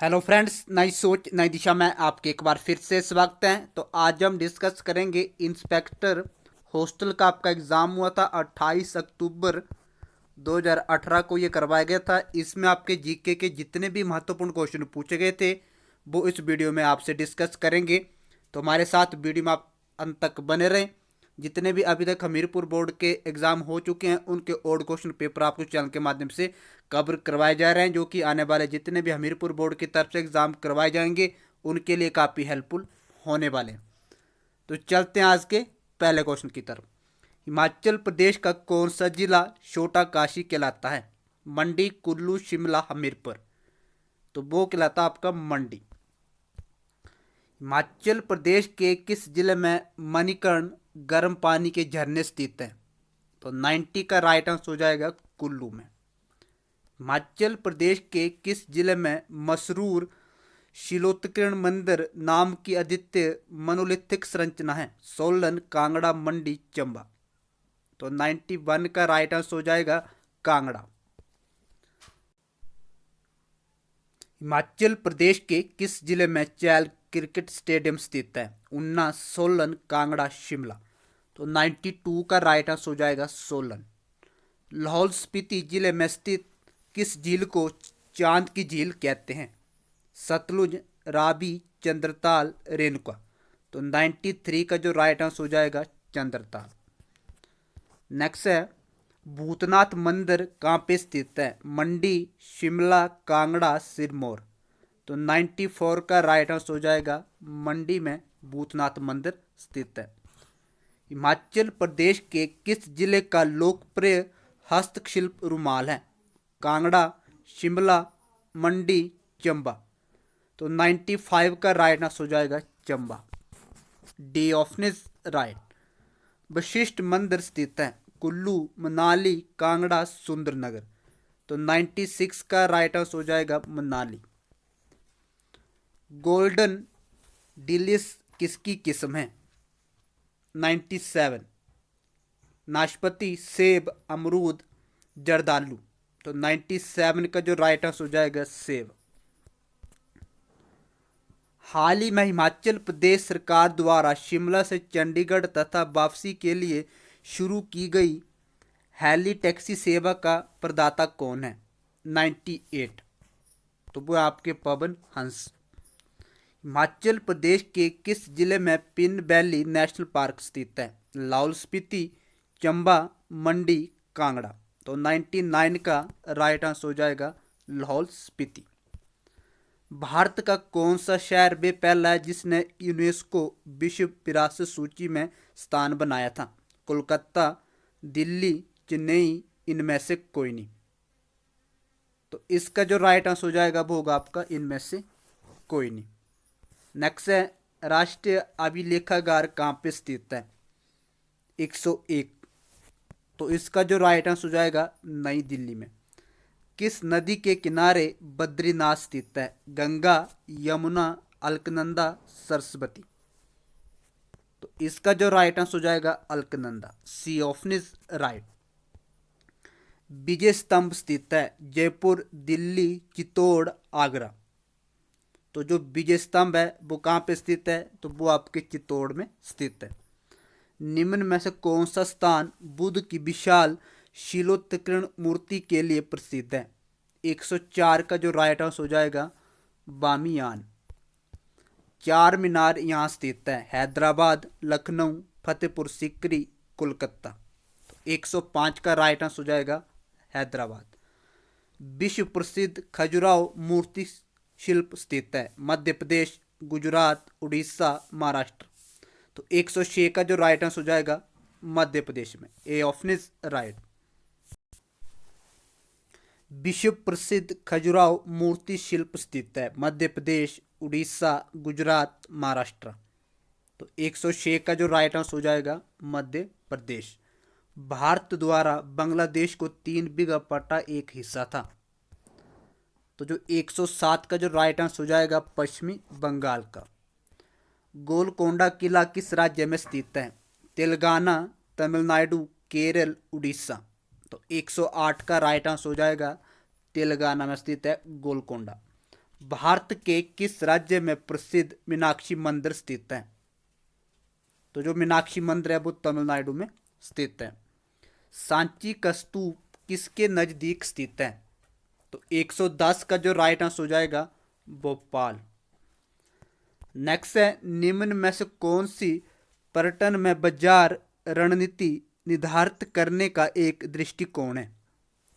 Hello friends, नई सोच नई दिशा में आपके एक बार फिर से स्वागत है। तो आज हम डिस्कस करेंगे इंस्पेक्टर हॉस्टल का आपका एग्ज़ाम हुआ था 28 अक्टूबर 2018 को ये करवाया गया था। इसमें आपके जीके के जितने भी महत्वपूर्ण क्वेश्चन पूछे गए थे वो इस वीडियो में आपसे डिस्कस करेंगे। तो हमारे साथ वीडियो में आप अंत तक बने रहें। जितने भी अभी तक हमीरपुर बोर्ड के एग्ज़ाम हो चुके हैं उनके ओल्ड क्वेश्चन पेपर आपको चैनल के माध्यम से कवर करवाए जा रहे हैं, जो कि आने वाले जितने भी हमीरपुर बोर्ड की तरफ से एग्ज़ाम करवाए जाएंगे उनके लिए काफ़ी हेल्पफुल होने वाले हैं। तो चलते हैं आज के पहले क्वेश्चन की तरफ। हिमाचल प्रदेश का कौन सा जिला छोटा काशी कहलाता है? मंडी, कुल्लू, शिमला, हमीरपुर। तो वो कहलाता है आपका मंडी। हिमाचल प्रदेश के किस जिले में मणिकर्ण गर्म पानी के झरने स्थित हैं? तो 90 का राइट आंसर हो जाएगा कुल्लू में। हिमाचल प्रदेश के किस जिले में मसरूर शिलोत्कीर्ण मंदिर नाम की अद्वितीय मनोलिथिक संरचना है? सोलन, कांगड़ा, मंडी, चंबा। तो 91 का राइट आंसर हो जाएगा कांगड़ा। हिमाचल प्रदेश के किस जिले में चैल क्रिकेट स्टेडियम स्थित है? ऊना, सोलन, कांगड़ा, शिमला। तो 92 का राइट आंसर हो जाएगा सोलन। लाहौल स्पीति जिले में स्थित किस झील को चांद की झील कहते हैं? सतलुज, रावी, चंद्रताल, रेणुका। तो 93 का जो राइट आंसर हो जाएगा चंद्रताल। नेक्स्ट है, भूतनाथ मंदिर कहाँ पे स्थित है? मंडी, शिमला, कांगड़ा, सिरमौर। तो 94 का राइट आंसर हो जाएगा मंडी में भूतनाथ मंदिर स्थित है। हिमाचल प्रदेश के किस जिले का लोकप्रिय हस्तशिल्प रुमाल है? कांगड़ा, शिमला, मंडी, चंबा। तो 95 का राइट आंसर हो जाएगा Chamba. D option is right. Vashishtha मंदिर स्थित है कुल्लू, मनाली, कांगड़ा, सुंदरनगर। तो 96 का राइट आंसर हो जाएगा मनाली। गोल्डन डिलिस किसकी किस्म है? 97। नाशपाती, सेब, अमरूद, जर्दालू। तो 97 का जो राइट आंसर हो जाएगा सेब। हाल ही में हिमाचल प्रदेश सरकार द्वारा शिमला से चंडीगढ़ तथा वापसी के लिए शुरू की गई हेली टैक्सी सेवा का प्रदाता कौन है? 98। तो वो आपके पवन हंस। हिमाचल प्रदेश के किस जिले में पिन वैली नेशनल पार्क स्थित है? लाहौल स्पीति, चंबा, मंडी, कांगड़ा। तो 99 का राइट आंसर हो जाएगा लाहौल स्पीति। भारत का कौन सा शहर वे पहला है जिसने यूनेस्को विश्व विरासत सूची में स्थान बनाया था? कोलकाता, दिल्ली, चेन्नई, इनमें से कोई नहीं। तो इसका जो राइट आंसर हो जाएगा वो होगा आपका इनमें से कोई नहीं। नेक्स्ट है, राष्ट्रीय अभिलेखागार कहाँ पे स्थित है? 101। तो इसका जो राइट आंसर हो जाएगा नई दिल्ली में। किस नदी के किनारे बद्रीनाथ स्थित है? गंगा, यमुना, अलकनंदा, सरस्वती। तो इसका जो राइट आंसर हो जाएगा Alakananda. C option is right. Vijay Stambh स्थित है जयपुर, दिल्ली, चित्तौड़, आगरा। तो जो विजय स्तंभ है वो कहाँ पे स्थित है? तो वो आपके चित्तौड़ में स्थित है। निम्न में से कौन सा स्थान बुद्ध की विशाल शिलोत्कीर्ण मूर्ति के लिए प्रसिद्ध है? 104 का जो राइट आंसर हो जाएगा बामियान। चार मीनार यहाँ स्थित है हैदराबाद, लखनऊ, फतेहपुर सीकरी, कोलकाता। तो 105 का राइट आंसर हो जाएगा हैदराबाद। विश्व प्रसिद्ध खजुराहो मूर्ति शिल्प स्थित है मध्य प्रदेश, गुजरात, उड़ीसा, महाराष्ट्र। तो 106 का जो राइट आंसर हो जाएगा मध्य प्रदेश में। A option is right. विश्व प्रसिद्ध खजुराहो मूर्ति शिल्प स्थित है मध्य प्रदेश, उड़ीसा, गुजरात, महाराष्ट्र। तो 106 का जो राइट आंसर हो जाएगा मध्य प्रदेश। भारत द्वारा बांग्लादेश को 3 बीघा पट्टा एक हिस्सा था। तो जो 107 का जो राइट आंसर हो जाएगा पश्चिमी बंगाल का। गोलकोंडा किला किस राज्य में स्थित है? तेलंगाना, तमिलनाडु, केरल, उड़ीसा। तो 108 का राइट आंसर हो जाएगा तेलंगाना में स्थित है गोलकोंडा। भारत के किस राज्य में प्रसिद्ध मीनाक्षी मंदिर स्थित है? तो जो मीनाक्षी मंदिर है वो तमिलनाडु में स्थित है। सांची का स्तूप किसके नजदीक स्थित है? तो 110 का जो राइट आंसर हो जाएगा भोपाल। नेक्स्ट है, निम्न में से कौन सी पर्यटन में बाजार रणनीति निर्धारित करने का एक दृष्टिकोण है?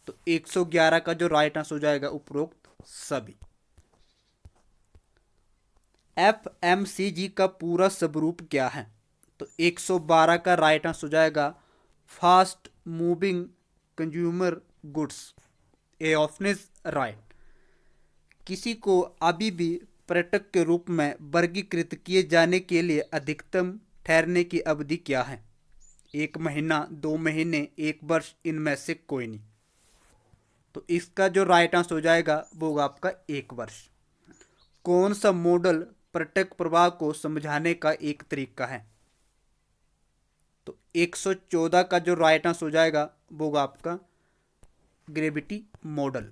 तो 111 का जो राइट आंसर हो जाएगा उपरोक्त सभी। FMCG का पूरा स्वरूप क्या है? तो 112 का राइट आंसर हो जाएगा fast moving consumer goods. A option is right. किसी को अभी भी पर्यटक के रूप में वर्गीकृत किए जाने के लिए अधिकतम ठहरने की अवधि क्या है? 1 महीना, 2 महीने, 1 वर्ष, इनमें से कोई नहीं। तो इसका जो राइट आंसर हो जाएगा वो होगा आपका 1 वर्ष। कौन सा मॉडल पर्यटक प्रवाह को समझाने का एक तरीका है? तो 114 का जो राइट आंसर हो जाएगा वो होगा आपका ग्रेविटी मॉडल।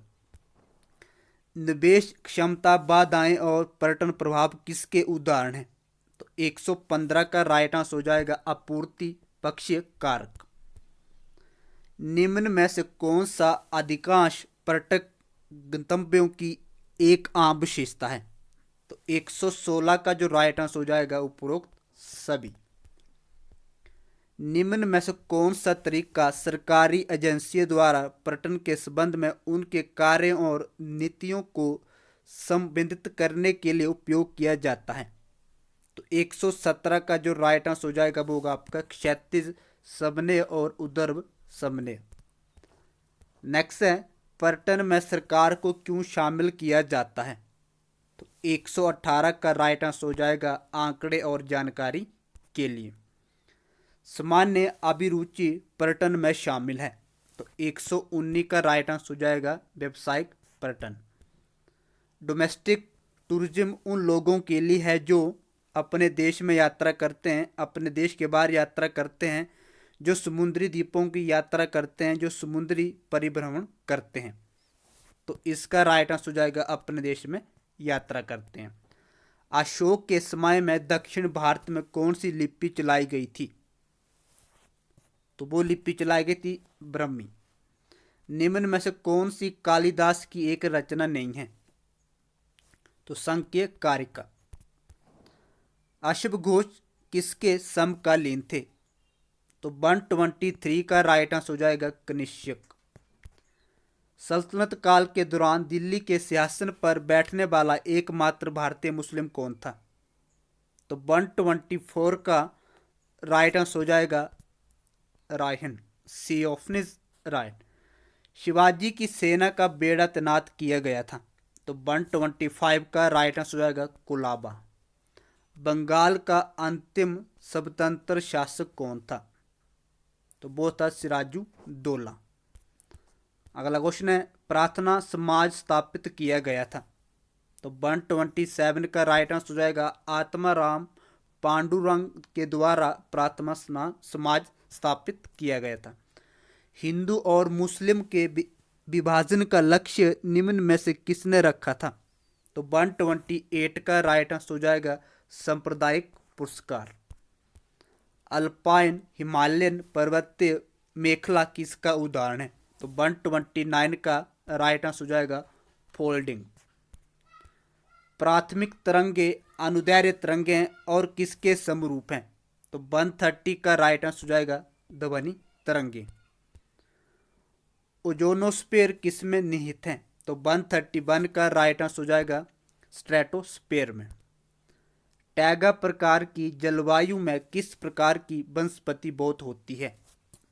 निवेश क्षमता, बाधाएं और पर्यटन प्रभाव किसके उदाहरण हैं? तो 115 का राइट आंसर हो जाएगा आपूर्ति पक्षीय कारक। निम्न में से कौन सा अधिकांश पर्यटक गंतव्यों की एक आम विशेषता है? तो 116 का जो राइट आंसर हो जाएगा उपरोक्त सभी। निम्न में से कौन सा तरीका सरकारी एजेंसियों द्वारा पर्यटन के संबंध में उनके कार्यों और नीतियों को संबंधित करने के लिए उपयोग किया जाता है? तो 117 का जो राइट आंसर हो जाएगा वो होगा आपका क्षैतिज समन्वय और ऊर्ध्व समन्वय। नेक्स्ट है, पर्यटन में सरकार को क्यों शामिल किया जाता है? तो 118 का राइट आंसर हो जाएगा आंकड़े और जानकारी के लिए। सामान्य अभिरुचि पर्यटन में शामिल है। तो 119 का राइट आंसर हो जाएगा व्यावसायिक पर्यटन। डोमेस्टिक टूरिज्म उन लोगों के लिए है जो अपने देश में यात्रा करते हैं, अपने देश के बाहर यात्रा करते हैं, जो समुद्री द्वीपों की यात्रा करते हैं, जो समुद्री परिभ्रमण करते हैं। तो इसका राइट आंसर हो जाएगा अपने देश में यात्रा करते हैं। अशोक के समय में दक्षिण भारत में कौन सी लिपि चलाई गई थी? तो वो लिपि चलाई गई थी ब्रह्मी। निम्न में से कौन सी कालिदास की एक रचना नहीं है? तो संख्य कारिका। अशुभ घोष किसके समकालीन थे? तो 123 का राइट आंसर हो जाएगा कनिष्क। सल्तनत काल के दौरान दिल्ली के सिंहासन पर बैठने वाला एकमात्र भारतीय मुस्लिम कौन था? तो 124 का राइट आंसर हो जाएगा रायन। C option is right. Shivaji की सेना का बेड़ा तैनात किया गया था। तो 125 का राइट आंसर हो जाएगा कुलाबा। बंगाल का अंतिम स्वतंत्र शासक कौन था? तो वो था सिराजुद्दौला। अगला क्वेश्चन है, प्रार्थना समाज स्थापित किया गया था। तो 127 का राइट आंसर हो जाएगा आत्माराम पांडुरंग के द्वारा प्रार्थना समाज स्थापित किया गया था। हिंदू और मुस्लिम के विभाजन का लक्ष्य निम्न में से किसने रखा था? तो 128 का राइट आंसर हो जाएगा सांप्रदायिक पुरस्कार। अल्पाइन हिमालयन पर्वतीय मेखला किसका उदाहरण है? तो 129 का राइट आंसर हो जाएगा फोल्डिंग। प्राथमिक तरंगे अनुदैर्ध्य तरंगे और किसके समरूप हैं? तो 130 का राइट आंसर हो जाएगा ध्वनि तरंगे। ओजोनोस्फीयर किसमें निहित हैं? तो 131 का राइट आंसर हो जाएगा स्ट्रेटोस्फीयर में। टैगा प्रकार की जलवायु में किस प्रकार की वनस्पति बहुत होती है?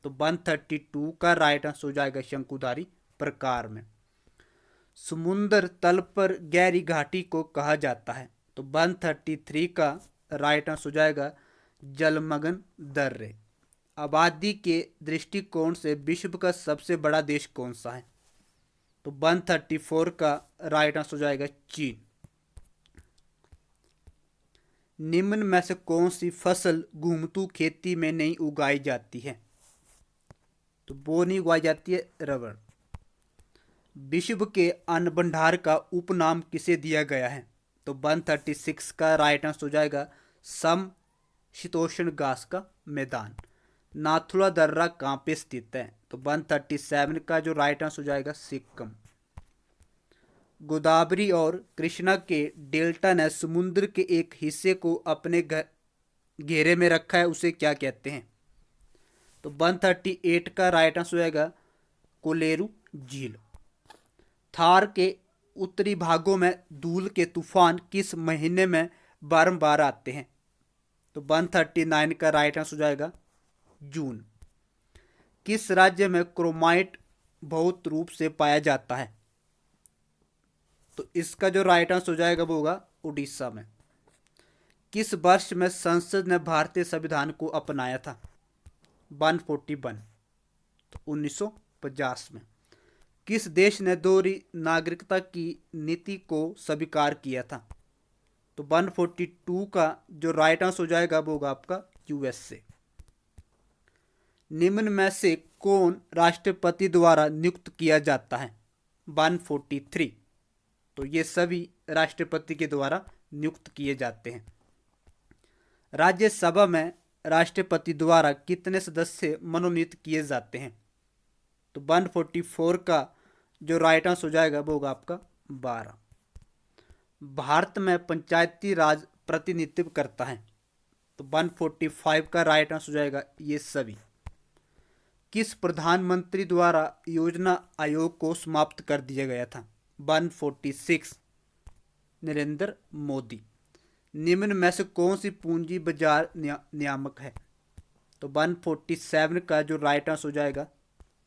तो 132 का राइट आंसर हो जाएगा शंकुधारी प्रकार में। समुद्र तल पर गहरी घाटी को कहा जाता है। तो 133 का राइट आंसर हो जाएगा जलमग्न दर्रे। आबादी के दृष्टिकोण से विश्व का सबसे बड़ा देश कौन सा है? तो 134 का राइट आंसर हो जाएगा चीन। निम्न में से कौन सी फसल घुमतू खेती में नहीं उगाई जाती है? तो वो नहीं उगाई जाती है रबर। विश्व के अन्न भंडार का उपनाम किसे दिया गया है? तो 136 का राइट आंसर हो जाएगा सम शीतोष्ण घास का मैदान। नाथुला दर्रा कहाँ पे स्थित है? तो 137 का जो राइट आंसर हो जाएगा सिक्किम। गोदावरी और कृष्णा के डेल्टा ने समुद्र के एक हिस्से को अपने घेरे में रखा है, उसे क्या कहते हैं? तो 138 का राइट आंसर हो जाएगा कोलेरू झील। थार के उत्तरी भागों में धूल के तूफान किस महीने में बारंबार आते हैं? तो 139 का राइट आंसर हो जाएगा जून। किस राज्य में क्रोमाइट बहुत रूप से पाया जाता है? तो इसका जो राइट आंसर हो जाएगा वो होगा उड़ीसा में। किस वर्ष में संसद ने भारतीय संविधान को अपनाया था? 141, तो 1950 में। किस देश ने दोहरी नागरिकता की नीति को स्वीकार किया था? तो 142 का जो राइट आंसर हो जाएगा वो होगा आपका यूएसए। निम्न में से कौन राष्ट्रपति द्वारा नियुक्त किया जाता है? 143, तो ये सभी राष्ट्रपति के द्वारा नियुक्त किए जाते हैं। राज्यसभा में राष्ट्रपति द्वारा कितने सदस्य मनोनीत किए जाते हैं? तो 144 का जो राइट आंसर हो जाएगा वो होगा आपका 12। भारत में पंचायती राज प्रतिनिधित्व करता है? तो 145 का राइट आंसर हो जाएगा ये सभी। किस प्रधानमंत्री द्वारा योजना आयोग को समाप्त कर दिया गया था? 146, नरेंद्र मोदी। निम्न में से कौन सी पूंजी बाजार नियामक है? तो 147 का जो राइट आंसर हो जाएगा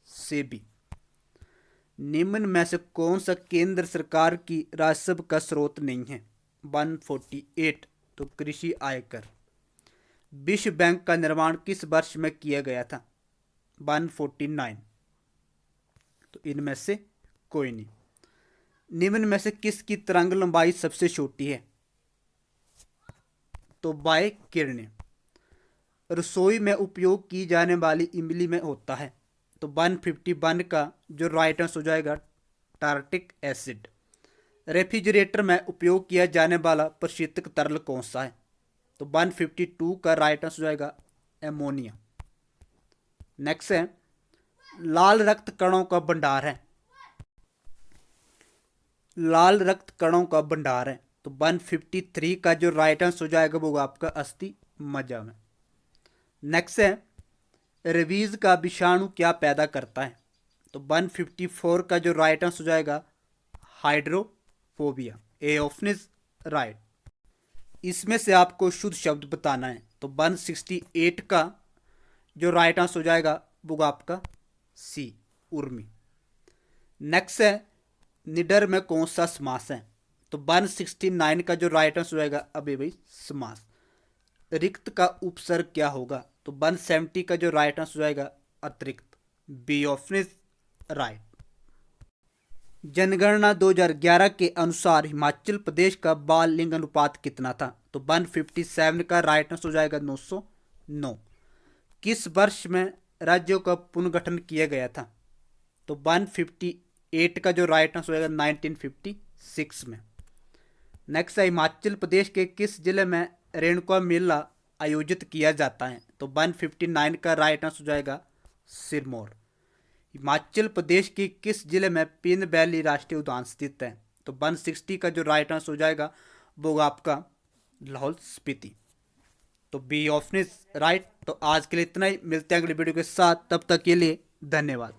सेबी। निम्न में से कौन सा केंद्र सरकार की राजस्व का स्रोत नहीं है? 148, तो कृषि आयकर। विश्व बैंक का निर्माण किस वर्ष में किया गया था? 149, तो इनमें से कोई नहीं। निम्न में से किसकी तरंग लंबाई सबसे छोटी है? तो बाह्य किरणें। रसोई में उपयोग की जाने वाली इमली में होता है? तो 151 का जो राइट आंसर हो जाएगा टार्टिक एसिड। रेफ्रिजरेटर में उपयोग किया जाने वाला प्रशीतक तरल कौन सा है? तो 152 का राइट आंसर हो जाएगा एमोनिया। नेक्स्ट है लाल रक्त कणों का भंडार है? लाल रक्त कणों का भंडार है, तो 153 का जो राइट आंसर हो जाएगा वो आपका अस्थि मज्जा में। नेक्स्ट है रेबीज का विषाणु क्या पैदा करता है? तो 154 का जो राइट आंसर हो जाएगा हाइड्रोफोबिया। एओफनिस राइट। इसमें से आपको शुद्ध शब्द बताना है, तो 168 का जो राइट आंसर हो जाएगा वो आपका सी उर्मी। नेक्स्ट है निडर में कौन सा समास है? तो 169 का जो राइट आंसर हो जाएगा अभी भाई समास। रिक्त का उपसर्ग क्या होगा? तो 170 का जो राइट आंसर हो जाएगा अतिरिक्त। बियोफनिस राइट। जनगणना 2011 के अनुसार हिमाचल प्रदेश का बाल लिंग अनुपात कितना था? तो 157 का राइट आंसर हो जाएगा 909। किस वर्ष में राज्यों का पुनर्गठन किया गया था? तो 158 का जो राइट आंसर हो जाएगा 1956 में। नेक्स्ट है हिमाचल प्रदेश के किस जिले में रेणुका मेला आयोजित किया जाता है? तो 159 का राइट आंसर हो जाएगा सिरमौर। हिमाचल प्रदेश के किस जिले में पिन वैली राष्ट्रीय उद्यान स्थित है? तो 160 का जो राइट आंसर हो जाएगा वो आपका लाहौल स्पीति। तो बी ऑप्शन इज राइट। तो आज के लिए इतना ही, मिलते हैं अगली वीडियो के साथ, तब तक के लिए धन्यवाद।